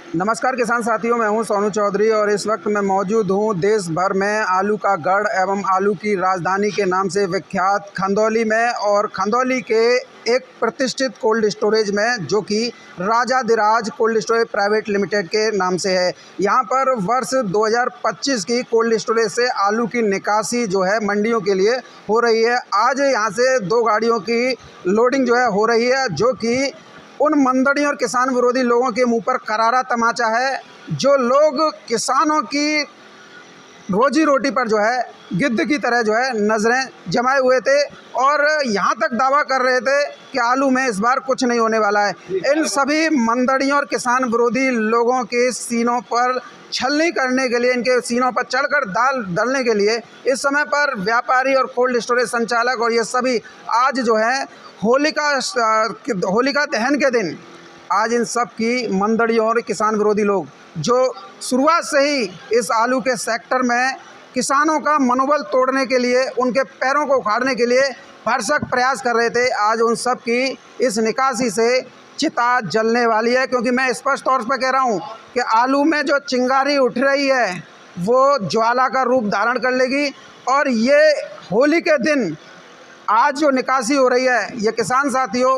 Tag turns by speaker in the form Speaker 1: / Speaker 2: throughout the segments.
Speaker 1: नमस्कार किसान साथियों, मैं हूं सोनू चौधरी और इस वक्त मैं मौजूद हूं देश भर में आलू का गढ़ एवं आलू की राजधानी के नाम से विख्यात खंदौली में और खंदौली के एक प्रतिष्ठित कोल्ड स्टोरेज में जो कि राजाधिराज कोल्ड स्टोरेज प्राइवेट लिमिटेड के नाम से है। यहां पर वर्ष 2025 की कोल्ड स्टोरेज से आलू की निकासी जो है मंडियों के लिए हो रही है। आज यहां से 2 गाड़ियों की लोडिंग जो है हो रही है, जो कि उन मंदड़ियों और किसान विरोधी लोगों के मुंह पर करारा तमाचा है, जो लोग किसानों की रोजी रोटी पर जो है गिद्ध की तरह जो है नज़रें जमाए हुए थे और यहाँ तक दावा कर रहे थे कि आलू में इस बार कुछ नहीं होने वाला है। इन सभी मंदड़ियों और किसान विरोधी लोगों के सीनों पर छलनी करने के लिए, इनके सीनों पर चढ़कर दाल दलने के लिए इस समय पर व्यापारी और कोल्ड स्टोरेज संचालक और ये सभी आज जो है होलिका दहन के दिन आज इन सब की मंदड़ियों और किसान विरोधी लोग जो शुरुआत से ही इस आलू के सेक्टर में किसानों का मनोबल तोड़ने के लिए, उनके पैरों को उखाड़ने के लिए भरसक प्रयास कर रहे थे, आज उन सब की इस निकासी से चिता जलने वाली है। क्योंकि मैं स्पष्ट तौर पर कह रहा हूं कि आलू में जो चिंगारी उठ रही है वो ज्वाला का रूप धारण कर लेगी और ये होली के दिन आज जो निकासी हो रही है ये किसान साथियों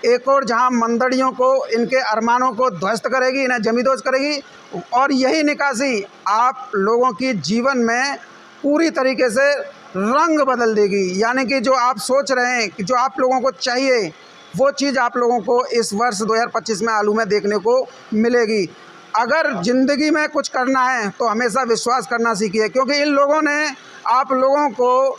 Speaker 1: एक और जहां मंदड़ियों को, इनके अरमानों को ध्वस्त करेगी, इन्हें जमींदोज करेगी और यही निकासी आप लोगों की जीवन में पूरी तरीके से रंग बदल देगी। यानी कि जो आप सोच रहे हैं कि जो आप लोगों को चाहिए वो चीज़ आप लोगों को इस वर्ष 2025 में आलू में देखने को मिलेगी। अगर ज़िंदगी में कुछ करना है तो हमेशा विश्वास करना सीखिए, क्योंकि इन लोगों ने आप लोगों को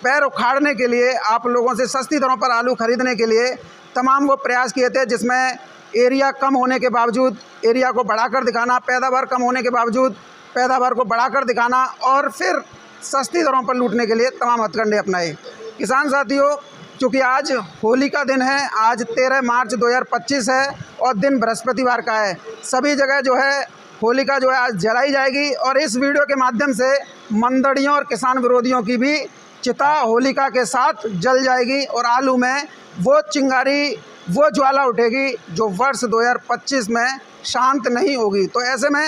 Speaker 1: पैर उखाड़ने के लिए, आप लोगों से सस्ती दरों पर आलू खरीदने के लिए तमाम वो प्रयास किए थे, जिसमें एरिया कम होने के बावजूद एरिया को बढ़ाकर दिखाना, पैदावार कम होने के बावजूद पैदावार को बढ़ाकर दिखाना और फिर सस्ती दरों पर लूटने के लिए तमाम हथकंडे अपनाए। किसान साथियों, चूँकि आज होली का दिन है, आज 13 मार्च 2025 है और दिन बृहस्पतिवार का है, सभी जगह जो है होलिका जो है आज जलाई जाएगी और इस वीडियो के माध्यम से मंदड़ियों और किसान विरोधियों की भी चिता होलिका के साथ जल जाएगी और आलू में वो चिंगारी, वो ज्वाला उठेगी जो वर्ष 2025 में शांत नहीं होगी। तो ऐसे में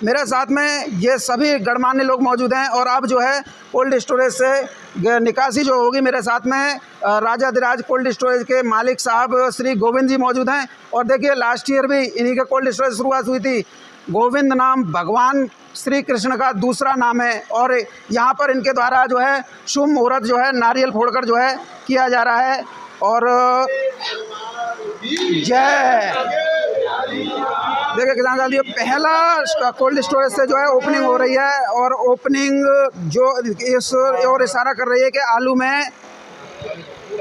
Speaker 1: मेरे साथ में ये सभी गणमान्य लोग मौजूद हैं और अब जो है कोल्ड स्टोरेज से निकासी जो होगी, मेरे साथ में राजाधिराज कोल्ड स्टोरेज के मालिक साहब श्री गोविंद जी मौजूद हैं। और देखिए लास्ट ईयर भी इन्हीं के कोल्ड स्टोरेज शुरुआत हुई थी। गोविंद नाम भगवान श्री कृष्ण का दूसरा नाम है और यहाँ पर इनके द्वारा जो है शुभ मुहूर्त जो है नारियल फोड़कर जो है किया जा रहा है। और जय देखिए किसान साथियों, पहला कोल्ड स्टोरेज से जो है ओपनिंग हो रही है और ओपनिंग जो इस और इशारा कर रही है कि आलू में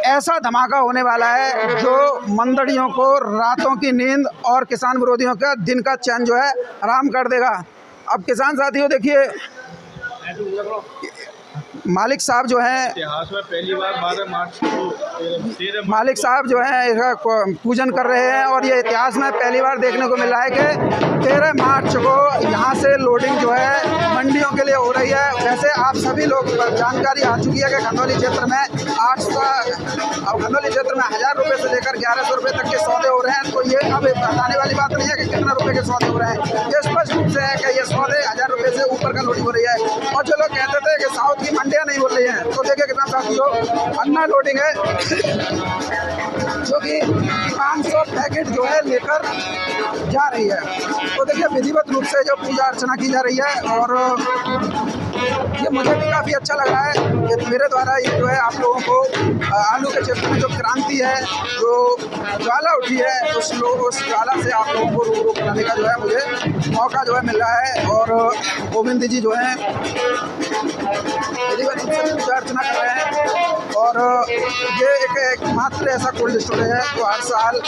Speaker 1: ऐसा धमाका होने वाला है जो मंदड़ियों को रातों की नींद और किसान विरोधियों का दिन का चैन जो है आराम कर देगा। अब किसान साथियों देखिए, मालिक साहब जो हैं
Speaker 2: इतिहास में पहली बार 12 मार्च को
Speaker 1: मालिक साहब जो हैं इसका पूजन कर रहे हैं और ये इतिहास में पहली बार देखने को मिल रहा है कि 13 मार्च को यहाँ से लोडिंग जो है मंडियों के लिए हो रही है। वैसे आप सभी लोग जानकारी आ चुकी है कि खंदौली क्षेत्र में 800 और खंदौली क्षेत्र में 1000 रुपये से लेकर 1100 रुपये तक के सौदे हो रहे हैं। तो ये अब बताने वाली बात नहीं है कि कितना रुपये के सौदे हो रहे हैं, ये स्पष्ट रूप से है कि ये सौदे 1000 रुपये से ऊपर का लोडिंग हो रही है। और जो लोग कहते थे कि साउथ की मंडियाँ नहीं बोल रही हैं, तो देखिए कितना साथियों अन्ना लोडिंग है जो कि 500 पैकेट जो है लेकर जा रही है। तो देखिए विधिवत रूप से जो पूजा अर्चना की जा रही है और ये मुझे भी काफ़ी अच्छा लग रहा है कि मेरे द्वारा ये जो है आप लोगों को आलू के क्षेत्र में जो क्रांति है, जो ज्वाला उठी है, उस ज्वाला से आप लोगों को रूबरू कराने का जो है मुझे मौका जो है मिल रहा है। और गोविंद जी जो हैं विधिवत रूप से पूजा अर्चना कर रहे हैं और ये एकमात्र ऐसा कोल्ड स्टोरेज है जो हर साल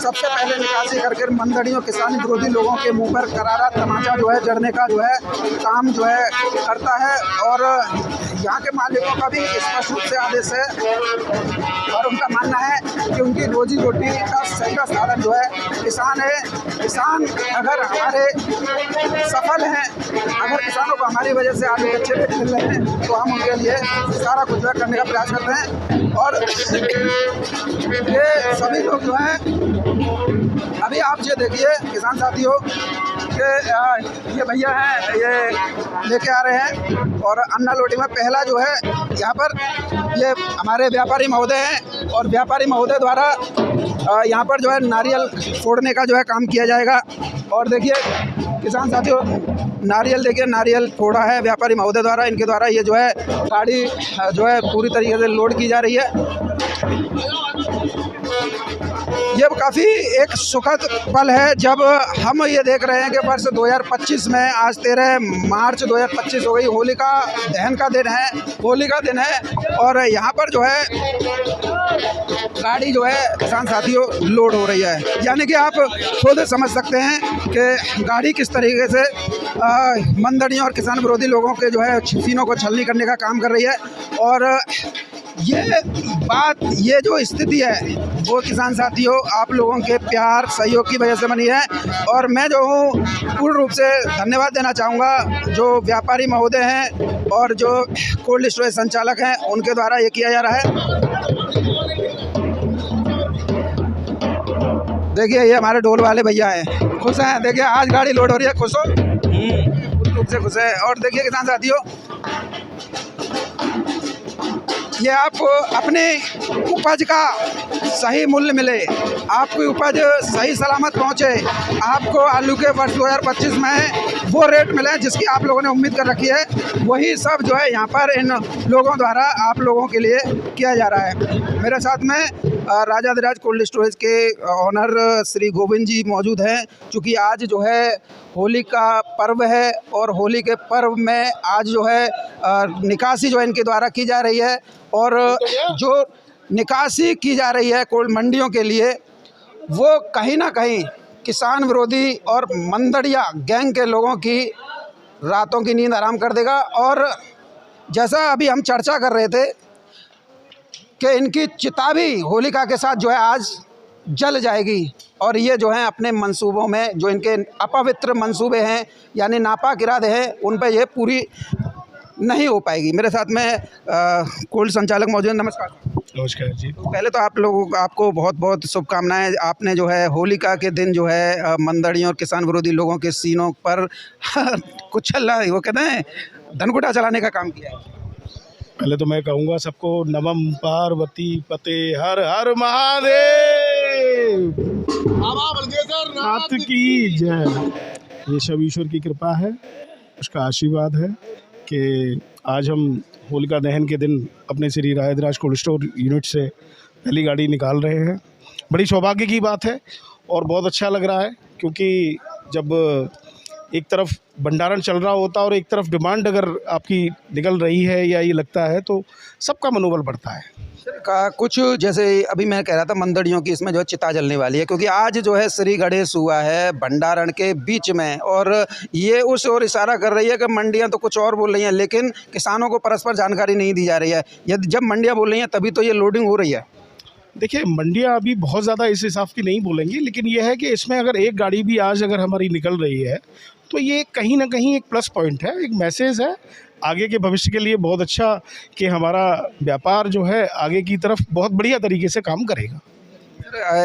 Speaker 1: सबसे पहले निकासी करके मंदड़ियों किसान विरोधी लोगों के मुंह पर करारा तमाचा जो है जड़ने का जो है काम जो है करता है। और यहाँ के मालिकों का भी स्पष्ट रूप से आदेश है और उनका मानना है कि उनकी रोजी रोटी का सही का साधन जो है किसान है। किसान अगर हमारे सफल हैं, अगर किसानों को हमारी वजह से आलू के अच्छे रेट मिल रहे हैं तो हम उनके लिए सारा कुछ जो है करने का प्रयास करते हैं। और ये सभी लोग जो हैं, अभी आप ये देखिए किसान साथियों कि ये भैया हैं, ये लेके आ रहे हैं और अन्ना लोडिंग में पहला जो है यहाँ पर ये हमारे व्यापारी महोदय हैं और व्यापारी महोदय द्वारा यहाँ पर जो है नारियल फोड़ने का जो है काम किया जाएगा। और देखिए किसान साथियों, नारियल देखिए, नारियल फोड़ा है व्यापारी महोदय द्वारा, इनके द्वारा ये जो है गाड़ी जो है पूरी तरीके से लोड की जा रही है। ये काफ़ी एक सुखद पल है जब हम ये देख रहे हैं कि वर्ष 2025 में आज 13 मार्च 2025 हो गई, होलिका दहन का दिन है, होली का दिन है और यहाँ पर जो है गाड़ी जो है किसान साथियों लोड हो रही है। यानी कि आप खुद समझ सकते हैं कि गाड़ी किस तरीके से मंदड़ियों और किसान विरोधी लोगों के जो है सीनों को छलनी करने का काम कर रही है। और ये बात, ये जो स्थिति है वो किसान साथियों आप लोगों के प्यार सहयोग की वजह से बनी है। और मैं जो हूँ पूर्ण रूप से धन्यवाद देना चाहूँगा जो व्यापारी महोदय हैं और जो कोल्ड स्टोरेज संचालक हैं, उनके द्वारा ये किया जा रहा है। देखिए ये हमारे ढोल वाले भैया हैं, खुश हैं, देखिए आज गाड़ी लोड हो रही है, खुश हो? पूर्ण रूप से खुश है। और देखिए किसान साथियों, ये आप अपने उपज का सही मूल्य मिले, आपकी उपज सही सलामत पहुंचे, आपको आलू के वर्ष 2025 में वो रेट मिले जिसकी आप लोगों ने उम्मीद कर रखी है, वही सब जो है यहाँ पर इन लोगों द्वारा आप लोगों के लिए किया जा रहा है। मेरे साथ में राजाधिराज कोल्ड स्टोरेज के ऑनर श्री गोविंद जी मौजूद हैं। चूँकि आज जो है होली का पर्व है और होली के पर्व में आज जो है निकासी जो है इनके द्वारा की जा रही है और जो निकासी की जा रही है कोल्ड मंडियों के लिए वो कहीं ना कहीं किसान विरोधी और मंदड़िया गैंग के लोगों की रातों की नींद आराम कर देगा। और जैसा अभी हम चर्चा कर रहे थे कि इनकी चिता भी होलिका के साथ जो है आज जल जाएगी और ये जो है अपने मंसूबों में जो इनके अपवित्र मंसूबे हैं यानी नापाक इरादे हैं उन पर ये पूरी नहीं हो पाएगी। मेरे साथ में कोल्ड संचालक मौजूद हैं। नमस्कार।
Speaker 2: नमस्कार जी।
Speaker 1: तो पहले तो आप लोगों को आपको बहुत बहुत शुभकामनाएं। आपने जो है होलिका के दिन जो है मंदड़ियों और किसान विरोधी लोगों के सीनों पर कुछ चलना, वो कहते हैं धनकुटा चलाने का काम किया है।
Speaker 2: पहले तो मैं कहूँगा सबको नमः पार्वती पते हर हर महादेव नाथ की जय। ये सब ईश्वर की कृपा है, उसका आशीर्वाद है कि आज हम होलिका दहन के दिन अपने श्री राजाधिराज कोल्ड स्टोर यूनिट से पहली गाड़ी निकाल रहे हैं। बड़ी सौभाग्य की बात है और बहुत अच्छा लग रहा है क्योंकि जब एक तरफ भंडारण चल रहा होता है और एक तरफ डिमांड अगर आपकी निकल रही है या ये लगता है तो सबका मनोबल बढ़ता है।
Speaker 1: का कुछ जैसे अभी मैं कह रहा था मंदड़ियों की इसमें जो है चिता जलने वाली है क्योंकि आज जो है श्री गणेश हुआ है भंडारण के बीच में और ये उस ओर इशारा कर रही है कि मंडियां तो कुछ और बोल रही हैं लेकिन किसानों को परस्पर जानकारी नहीं दी जा रही है। यदि जब मंडियां बोल रही हैं तभी तो ये लोडिंग हो रही है।
Speaker 2: देखिए मंडियां अभी बहुत ज़्यादा इस हिसाब की नहीं बोलेंगी, लेकिन ये है कि इसमें अगर एक गाड़ी भी आज अगर हमारी निकल रही है तो ये कहीं ना कहीं एक प्लस पॉइंट है, एक मैसेज है आगे के भविष्य के लिए बहुत अच्छा कि हमारा व्यापार जो है आगे की तरफ बहुत बढ़िया तरीके से काम करेगा।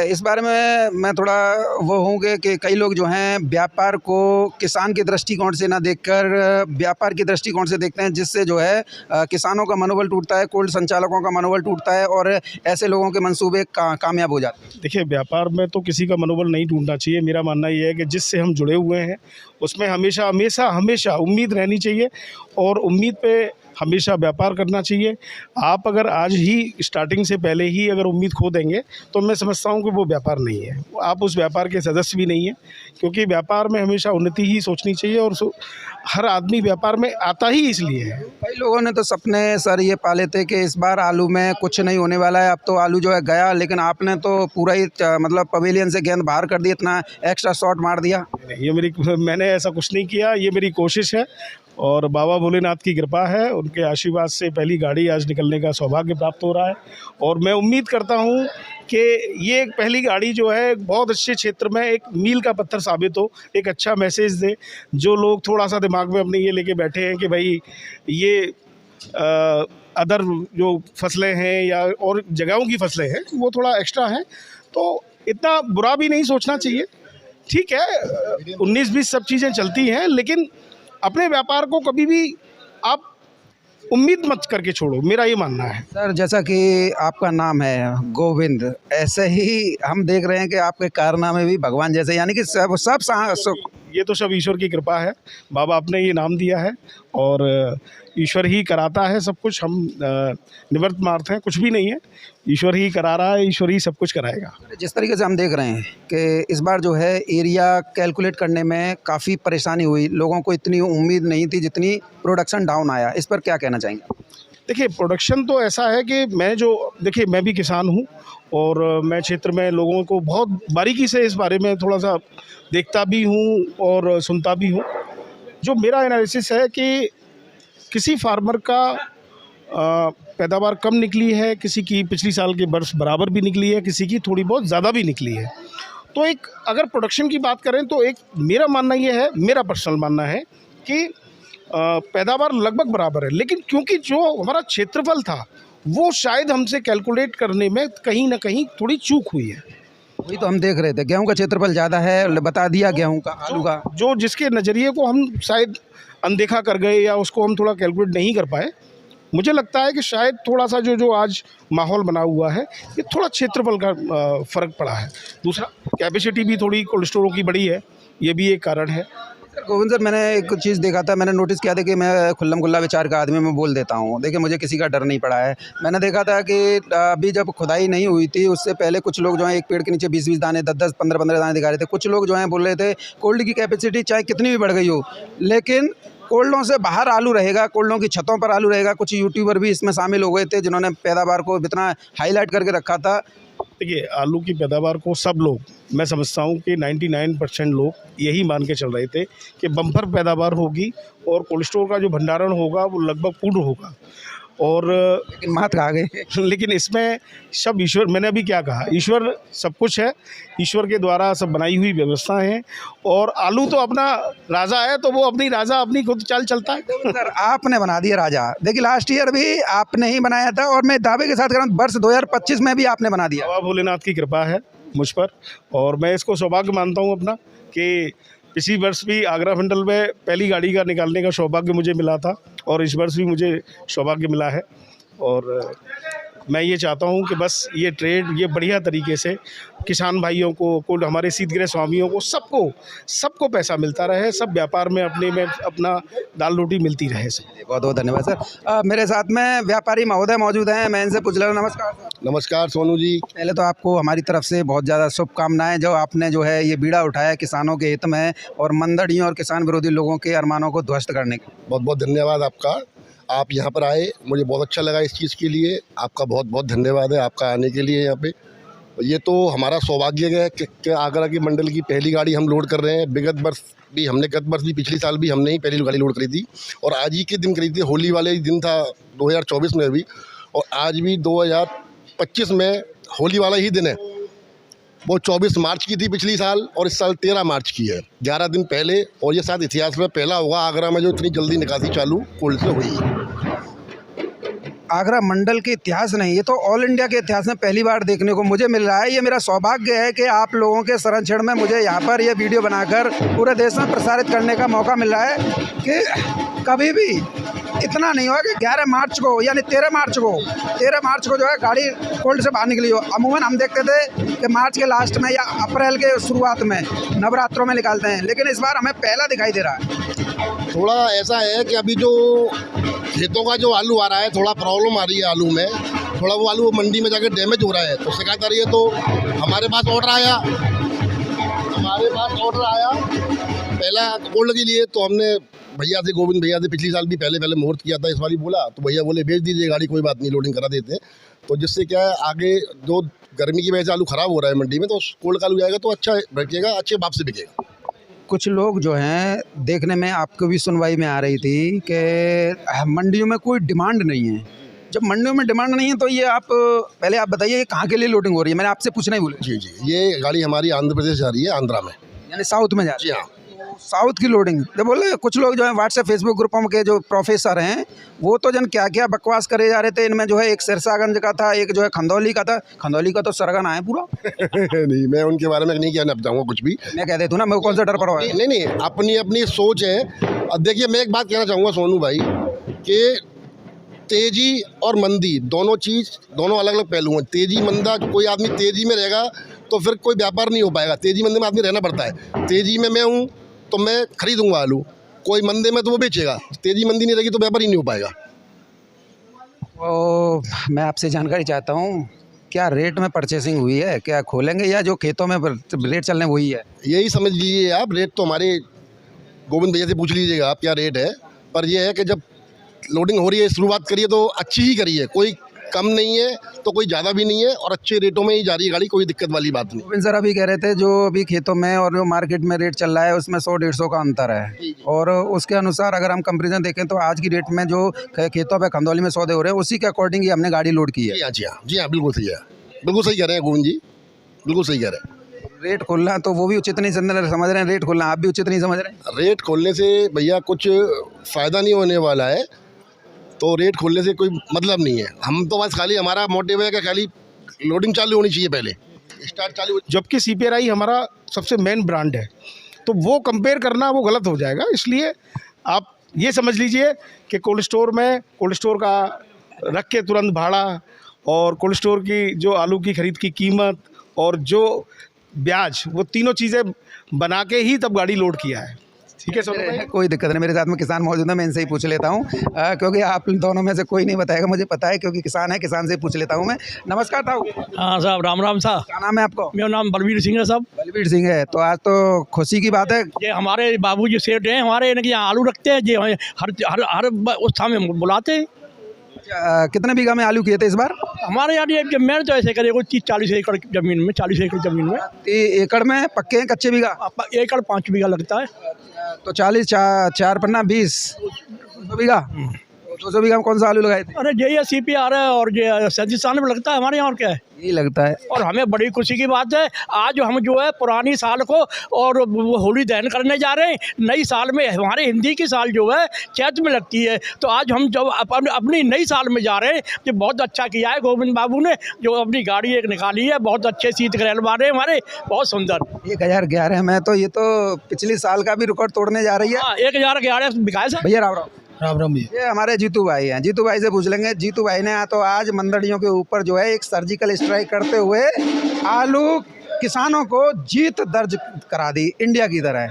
Speaker 1: इस बारे में मैं थोड़ा वो हूँ कि कई लोग जो हैं व्यापार को किसान के दृष्टिकोण से ना देखकर व्यापार की दृष्टिकोण से देखते हैं जिससे जो है किसानों का मनोबल टूटता है, कोल्ड संचालकों का मनोबल टूटता है और ऐसे लोगों के मंसूबे कामयाब हो जाते हैं।
Speaker 2: देखिए व्यापार में तो किसी का मनोबल नहीं टूटना चाहिए। मेरा मानना ये है कि जिससे हम जुड़े हुए हैं उसमें हमेशा हमेशा हमेशा उम्मीद रहनी चाहिए और उम्मीद पे हमेशा व्यापार करना चाहिए। आप अगर आज ही स्टार्टिंग से पहले ही अगर उम्मीद खो देंगे तो मैं समझता हूँ कि वो व्यापार नहीं है, आप उस व्यापार के सदस्य भी नहीं हैं क्योंकि व्यापार में हमेशा उन्नति ही सोचनी चाहिए और हर आदमी व्यापार में आता ही इसलिए है।
Speaker 1: कई लोगों ने तो सपने सर ये पाले थे कि इस बार आलू में कुछ नहीं होने वाला है, अब तो आलू जो है गया, लेकिन आपने तो पूरा ही मतलब पवेलियन से गेंद बाहर कर दी, इतना एक्स्ट्रा शॉट मार दिया।
Speaker 2: मैंने ऐसा कुछ नहीं किया, ये मेरी कोशिश है और बाबा भोलेनाथ की कृपा है, उनके आशीर्वाद से पहली गाड़ी आज निकलने का सौभाग्य प्राप्त हो रहा है। और मैं उम्मीद करता हूँ कि ये पहली गाड़ी जो है बहुत अच्छे क्षेत्र में एक मील का पत्थर साबित हो, एक अच्छा मैसेज दे। जो लोग थोड़ा सा दिमाग में अपने ये लेके बैठे हैं कि भाई ये अदर जो फसलें हैं या और जगहों की फसलें हैं वो थोड़ा एक्स्ट्रा हैं, तो इतना बुरा भी नहीं सोचना चाहिए। ठीक है, 19-20 सब चीज़ें चलती हैं, लेकिन अपने व्यापार को कभी भी आप उम्मीद मत करके छोड़ो, मेरा ये मानना है।
Speaker 1: सर जैसा कि आपका नाम है गोविंद, ऐसे ही हम देख रहे हैं कि आपके कारनामे भी भगवान जैसे, यानी कि
Speaker 2: ये तो सब ईश्वर की कृपा है। बाबा आपने ये नाम दिया है और ईश्वर ही कराता है सब कुछ। हम निवर्त मार्थ हैं, कुछ भी नहीं है, ईश्वर ही करा रहा है, ईश्वर ही सब कुछ कराएगा।
Speaker 1: जिस तरीके से हम देख रहे हैं कि इस बार जो है एरिया कैलकुलेट करने में काफ़ी परेशानी हुई, लोगों को इतनी उम्मीद नहीं थी जितनी प्रोडक्शन डाउन आया, इस पर क्या कहना चाहेंगे?
Speaker 2: देखिए, प्रोडक्शन तो ऐसा है कि देखिए मैं भी किसान हूँ और मैं क्षेत्र में लोगों को बहुत बारीकी से इस बारे में थोड़ा सा देखता भी हूँ और सुनता भी हूँ। जो मेरा एनालिसिस है कि किसी फार्मर का पैदावार कम निकली है, किसी की पिछली साल के वर्ष बराबर भी निकली है, किसी की थोड़ी बहुत ज़्यादा भी निकली है। तो एक अगर प्रोडक्शन की बात करें तो एक मेरा मानना ये है, मेरा पर्सनल मानना है कि पैदावार लगभग बराबर है, लेकिन क्योंकि जो हमारा क्षेत्रफल था वो शायद हमसे कैलकुलेट करने में कहीं ना कहीं थोड़ी चूक हुई है।
Speaker 1: वही तो हम देख रहे थे, गेहूं का क्षेत्रफल ज़्यादा है, बता दिया गेहूं का, आलू का,
Speaker 2: जो जिसके नज़रिए को हम शायद अनदेखा कर गए या उसको हम थोड़ा कैलकुलेट नहीं कर पाए। मुझे लगता है कि शायद थोड़ा सा जो आज माहौल बना हुआ है ये थोड़ा क्षेत्रफल का फ़र्क पड़ा है। दूसरा, कैपेसिटी भी थोड़ी कोल्ड स्टोरों की बड़ी है, ये भी एक कारण है।
Speaker 1: गोविंद सर, मैंने एक चीज़ देखा था, मैंने नोटिस किया था कि मैं खुल्लम खुल्ला विचार का आदमी, मैं बोल देता हूँ। देखिए, मुझे किसी का डर नहीं पड़ा है। मैंने देखा था कि अभी जब खुदाई नहीं हुई थी उससे पहले कुछ लोग जो हैं एक पेड़ के नीचे 20-20 दाने, 10-10, 15-15 दाने दिखा रहे थे। कुछ लोग जो हैं बोल रहे थे कोल्ड की कैपेसिटी चाहे कितनी भी बढ़ गई हो, लेकिन कोल्डों से बाहर आलू रहेगा, कोल्डों की छतों पर आलू रहेगा। कुछ यूट्यूबर भी इसमें शामिल हो गए थे जिन्होंने पैदावार को इतना हाईलाइट करके रखा था।
Speaker 2: देखिए, आलू की पैदावार को सब लोग, मैं समझता हूँ कि 99% लोग यही मान के चल रहे थे कि बम्पर पैदावार होगी और कोल्ड स्टोर का जो भंडारण होगा वो लगभग पूर्ण होगा। और
Speaker 1: लेकिन मात खा गए।
Speaker 2: लेकिन इसमें सब ईश्वर, मैंने अभी क्या कहा, ईश्वर सब कुछ है, ईश्वर के द्वारा सब बनाई हुई व्यवस्था है। और आलू तो अपना राजा है, तो वो अपनी राजा अपनी खुद चाल चलता है।
Speaker 1: सर आपने बना दिया राजा। देखिए, लास्ट ईयर भी आपने ही बनाया था और मैं दावे के साथ कह रहा हूँ वर्ष 2025 में भी आपने बना दिया।
Speaker 2: बाबा भोलेनाथ की कृपा है मुझ पर और मैं इसको सौभाग्य मानता हूँ अपना कि पिछली वर्ष भी आगरा मंडल में पहली गाड़ी का निकालने का सौभाग्य मुझे मिला था और इस वर्ष भी मुझे सौभाग्य मिला है। और मैं ये चाहता हूँ कि बस ये ट्रेड ये बढ़िया तरीके से किसान भाइयों को हमारे शीतगृह स्वामियों को सबको पैसा मिलता रहे, सब व्यापार में अपने में अपना दाल रोटी मिलती रहे।
Speaker 1: बहुत बहुत धन्यवाद सर। मेरे साथ में व्यापारी महोदय मौजूद हैं, मैं इनसे पूछ रहा हूँ। नमस्कार सर।
Speaker 3: नमस्कार सोनू जी।
Speaker 1: पहले तो आपको हमारी तरफ से बहुत ज़्यादा शुभकामनाएं, जो आपने जो है ये बीड़ा उठाया किसानों के हित में और मंदड़ियों और किसान विरोधी लोगों के अरमानों को ध्वस्त करने के।
Speaker 3: बहुत बहुत धन्यवाद आपका, आप यहाँ पर आए, मुझे बहुत अच्छा लगा इस चीज़ के लिए। आपका बहुत बहुत धन्यवाद है आपका आने के लिए यहाँ पे। ये तो हमारा सौभाग्य है कि आगरा की मंडल की पहली गाड़ी हम लोड कर रहे हैं। विगत वर्ष भी हमने, गत वर्ष भी, पिछले साल भी हमने ही पहली गाड़ी लोड करी थी और आज ही के दिन करी थी। होली वाले ही दिन था 2024 में भी, और आज भी 2025 में होली वाला ही दिन है। वो 24 मार्च की थी पिछली साल और इस साल 13 मार्च की है, 11 दिन पहले। और ये शायद इतिहास में पहला होगा आगरा में जो इतनी जल्दी निकासी चालू कोल्ड से हुई है।
Speaker 1: आगरा मंडल के इतिहास नहीं, ये तो ऑल इंडिया के इतिहास में पहली बार देखने को मुझे मिल रहा है। ये मेरा सौभाग्य है कि आप लोगों के संरक्षण में मुझे यहाँ पर ये वीडियो बनाकर पूरे देश में प्रसारित करने का मौका मिल रहा है कि कभी भी इतना नहीं हुआ कि 11 मार्च को यानी 13 मार्च को जो है गाड़ी कोल्ड से बाहर निकली हो। अमूमन हम देखते थे कि मार्च के लास्ट में या अप्रैल के शुरुआत में नवरात्रों में निकालते हैं, लेकिन इस बार हमें पहला दिखाई दे रहा है।
Speaker 3: थोड़ा ऐसा है कि अभी जो खेतों का जो आलू आ रहा है, थोड़ा प्रॉब्लम आ रही है आलू में, थोड़ा वो आलू मंडी में जाकर डैमेज हो रहा है, तो शिकायत आ रही है। तो हमारे पास ऑर्डर आया पहला कोल्ड के लिए, तो हमने भैया से, गोविंद भैया से पिछली साल भी पहले मुहूर्त किया था, इस बार ही बोला, तो भैया बोले भेज दीजिए गाड़ी, कोई बात नहीं, लोडिंग करा देते हैं। तो जिससे क्या है, आगे जो गर्मी की वजह से आलू ख़राब हो रहा है मंडी में, तो कोल्ड का आलू जाएगा तो अच्छा बिकेगा, अच्छे भाव से बिकेगा।
Speaker 1: कुछ लोग जो हैं देखने में आपको भी सुनवाई में आ रही थी कि मंडियों में कोई डिमांड नहीं है। जब मंडियों में डिमांड नहीं है तो ये आप पहले आप बताइए ये कहाँ के लिए लोडिंग हो रही है? मैंने आपसे पूछना ही भूला।
Speaker 3: जी जी, ये गाड़ी हमारी आंध्र प्रदेश जा रही है, आंध्रा में।
Speaker 1: यानी साउथ में जा रही
Speaker 3: जी
Speaker 1: है।
Speaker 3: हाँ।
Speaker 1: साउथ की लोडिंग जब बोले कुछ लोग जो है व्हाट्सएप फेसबुक ग्रुपों के जो प्रोफेसर हैं वो तो जन क्या क्या बकवास करे जा रहे थे। इनमें जो है एक सिरसागंज का था, एक जो है खंदौली का था। खंदौली का तो सरगना है पूरा।
Speaker 3: नहीं, मैं उनके बारे में नहीं कहना चाहूँगा कुछ भी।
Speaker 1: मैं कह देता हूँ ना, मेरे को कौन सा डर पड़ा है?
Speaker 3: नहीं नहीं, अपनी अपनी सोच है। अब देखिए, मैं एक बात कहना चाहूँगा सोनू भाई कि तेज़ी और मंदी दोनों अलग अलग पहलू हैं। तेज़ी मंदा, कोई आदमी तेज़ी में रहेगा तो फिर कोई व्यापार नहीं हो पाएगा। तेज़ी मंदी में आदमी रहना पड़ता है। तेज़ी में मैं हूँ तो मैं खरीदूंगा आलू, कोई मंदे में तो वो बेचेगा। तेज़ी मंदी नहीं रहेगी तो व्यापार ही नहीं हो पाएगा।
Speaker 1: तो मैं आपसे जानकारी चाहता हूँ, क्या रेट में परचेसिंग हुई है? क्या खोलेंगे या जो खेतों में रेट चल रहे हैं वही है?
Speaker 3: यही समझ लीजिए आप। रेट तो हमारे गोविंद भैया से पूछ लीजिएगा आप क्या रेट है। पर यह है कि जब लोडिंग हो रही है, शुरुआत करिए तो अच्छी ही करिए। कोई कम नहीं है तो कोई ज़्यादा भी नहीं है, और अच्छे रेटों में ही जा रही है गाड़ी, कोई दिक्कत वाली बात नहीं।
Speaker 1: गोविंद सर अभी कह रहे थे जो अभी खेतों में और जो मार्केट में रेट चल रहा है उसमें 100-150 का अंतर है, और उसके अनुसार अगर हम कंपेरिजन देखें तो आज की डेट में जो खेतों पे खंदौली में सौदे हो रहे हैं उसी के अकॉर्डिंग ही हमने गाड़ी लोड की है।
Speaker 3: जी हाँ, जी हाँ, जी हाँ, बिल्कुल सही है। बिल्कुल सही कह रहे हैं गोविंद जी, बिल्कुल सही कह रहे हैं।
Speaker 1: रेट खोलना तो वो भी उचित नहीं समझ रहे हैं, रेट खोलना आप भी उचित नहीं समझ रहे हैं।
Speaker 3: रेट खोलने से भैया कुछ फ़ायदा नहीं होने वाला है, तो रेट खोलने से कोई मतलब नहीं है। हम तो बस खाली, हमारा मोटिव है कि खाली लोडिंग चालू होनी चाहिए, पहले स्टार्ट चालू।
Speaker 2: जबकि CPRI हमारा सबसे मेन ब्रांड है, तो वो कंपेयर करना वो गलत हो जाएगा। इसलिए आप ये समझ लीजिए कि कोल्ड स्टोर का रख के तुरंत भाड़ा, और कोल्ड स्टोर की जो आलू की ख़रीद की कीमत और जो ब्याज, वो तीनों चीज़ें बना के ही तब गाड़ी लोड किया है। ठीक है सर,
Speaker 1: कोई दिक्कत नहीं। मेरे साथ में किसान मौजूद है, मैं इनसे ही पूछ लेता हूँ क्योंकि आप दोनों में से कोई नहीं बताएगा, मुझे पता है क्योंकि किसान है, किसान से ही पूछ लेता हूँ मैं। नमस्कार ताऊ।
Speaker 4: हाँ साहब, राम राम साहब।
Speaker 1: क्या नाम है आपको?
Speaker 4: मेरा नाम बलवीर सिंह है साहब।
Speaker 1: बलवीर सिंह है। तो आज तो खुशी की बात है।
Speaker 4: ये हमारे बाबूजी सेठ हैं हमारे, इनके यहाँ आलू रखते हैं, जो हर उस समय बुलाते हैं।
Speaker 1: कितने बीघा में आलू किए थे इस बार?
Speaker 4: हमारे यहाँ ये मैंने तो ऐसे करे 30-40 एकड़ ज़मीन में, 40 एकड़ ज़मीन में।
Speaker 1: 30 एकड़ में पक्के हैं, कच्चे बीघा?
Speaker 4: एकड़ 5 बीघा लगता है।
Speaker 1: तो 40 4 पन्ना 20 200 बीघा। 200 बीघा में कौन सा आलू लगाए थे?
Speaker 4: अरे ये CPR है और ये 37 साल में लगता है हमारे यहाँ, और क्या है।
Speaker 1: यही लगता है।
Speaker 4: और हमें बड़ी खुशी की बात है, आज हम जो है पुरानी साल को और होली दहन करने जा रहे हैं। नई साल में हमारे हिंदी की साल जो है चैत में लगती है, तो आज हम जब अपनी नई साल में जा रहे हैं, ये बहुत अच्छा किया है गोविंद बाबू ने, जो अपनी गाड़ी एक निकाली है। बहुत अच्छे सीट ग्रैल मारे हमारे, बहुत सुंदर।
Speaker 1: 1011 में तो ये तो पिछले साल का भी रिकॉर्ड तोड़ने जा रही है।
Speaker 4: 1011 बिकाए सर।
Speaker 1: भैया राम राम।
Speaker 2: राम राम जी।
Speaker 1: ये हमारे जीतू भाई हैं, जीतू भाई से पूछ लेंगे। जीतू भाई ने तो आज मंदड़ियों के ऊपर जो है एक सर्जिकल स्ट्राइक करते हुए आलू किसानों को जीत दर्ज करा दी इंडिया की तरह।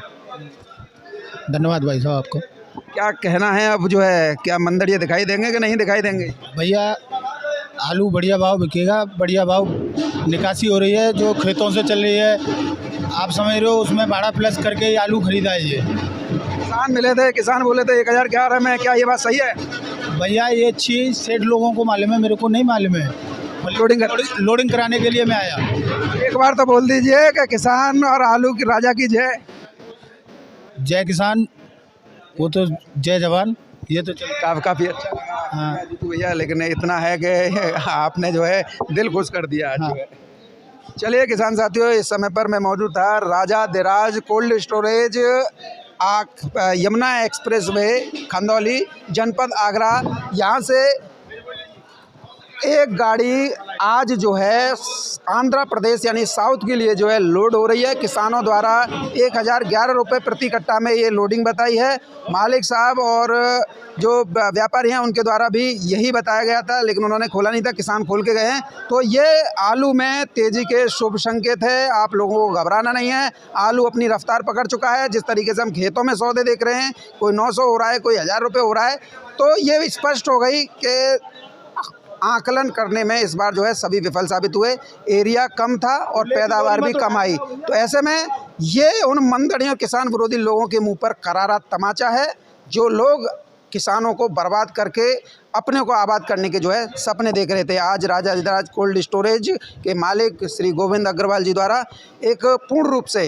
Speaker 2: धन्यवाद भाई साहब आपको।
Speaker 1: क्या कहना है अब जो है, क्या मंदड़िया दिखाई देंगे कि नहीं दिखाई देंगे?
Speaker 2: भैया आलू बढ़िया भाव बिकेगा, बढ़िया भाव निकासी हो रही है, जो खेतों से चल रही है, आप समझ रहे हो, उसमें भाड़ा प्लस करके ही आलू खरीदा है। ये
Speaker 1: किसान मिले थे, किसान बोले थे 1011 में, क्या ये बात सही है?
Speaker 2: भैया ये चीज़ सेठ लोगों को मालूम है, मेरे को नहीं मालूम है। लोडिंग कराने के लिए मैं आया।
Speaker 1: एक बार तो बोल दीजिए कि किसान और आलू की राजा की जय।
Speaker 2: जय किसान, वो तो जय जवान, ये तो
Speaker 1: काफ़ी अच्छा लगा।
Speaker 2: हाँ
Speaker 1: जीतू भैया, लेकिन इतना है कि आपने जो है दिल खुश कर दिया आज।
Speaker 2: हाँ।
Speaker 1: जो है चलिए किसान साथियों, इस समय पर मैं मौजूद था Raja Dhiraj cold storage Yamuna expressway Khandauli जनपद आगरा। यहाँ से एक गाड़ी आज जो है आंध्र प्रदेश यानी साउथ के लिए जो है लोड हो रही है। किसानों द्वारा 1011 रुपये प्रति कट्टा में ये लोडिंग बताई है। मालिक साहब और जो व्यापारी हैं उनके द्वारा भी यही बताया गया था, लेकिन उन्होंने खोला नहीं था, किसान खोल के गए हैं। तो ये आलू में तेज़ी के शुभ संकेत है, आप लोगों को घबराना नहीं है। आलू अपनी रफ्तार पकड़ चुका है। जिस तरीके से हम खेतों में सौदे देख रहे हैं, कोई 900 हो रहा है, कोई 1000 रुपये हो रहा है, तो ये स्पष्ट हो गई कि आकलन करने में इस बार जो है सभी विफल साबित हुए। एरिया कम था और पैदावार भी कम आई। तो ऐसे में ये उन मंदड़ियों किसान विरोधी लोगों के मुंह पर करारा तमाचा है, जो लोग किसानों को बर्बाद करके अपने को आबाद करने के जो है सपने देख रहे थे। आज राजा दिराज कोल्ड स्टोरेज के मालिक श्री गोविंद अग्रवाल जी द्वारा एक पूर्ण रूप से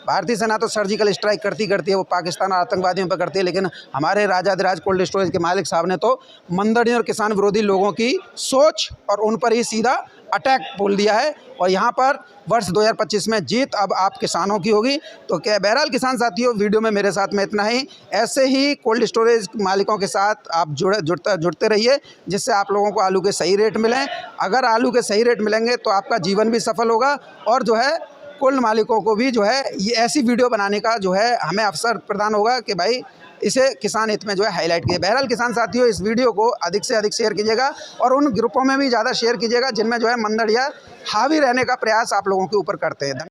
Speaker 1: भारतीय सेना तो सर्जिकल स्ट्राइक करती है, वो पाकिस्तान और आतंकवादियों पर करती है, लेकिन हमारे राजाधिराज कोल्ड स्टोरेज के मालिक साहब ने तो मंदड़ियों और किसान विरोधी लोगों की सोच और उन पर ही सीधा अटैक बोल दिया है। और यहाँ पर वर्ष 2025 में जीत अब आप किसानों की होगी। तो क्या बहरहाल किसान साथियों, वीडियो में मेरे साथ में इतना ही। ऐसे ही कोल्ड स्टोरेज मालिकों के साथ आप जुड़ते रहिए, जिससे आप लोगों को आलू के सही रेट मिलें। अगर आलू के सही रेट मिलेंगे तो आपका जीवन भी सफल होगा और जो है कोल्ड मालिकों को भी जो है ये ऐसी वीडियो बनाने का जो है हमें अवसर प्रदान होगा कि भाई इसे किसान हित में जो है हाईलाइट किए। बहरहाल किसान साथियों, इस वीडियो को अधिक से अधिक शेयर कीजिएगा और उन ग्रुपों में भी ज़्यादा शेयर कीजिएगा जिनमें जो है मंदड़िया हावी रहने का प्रयास आप लोगों के ऊपर करते हैं।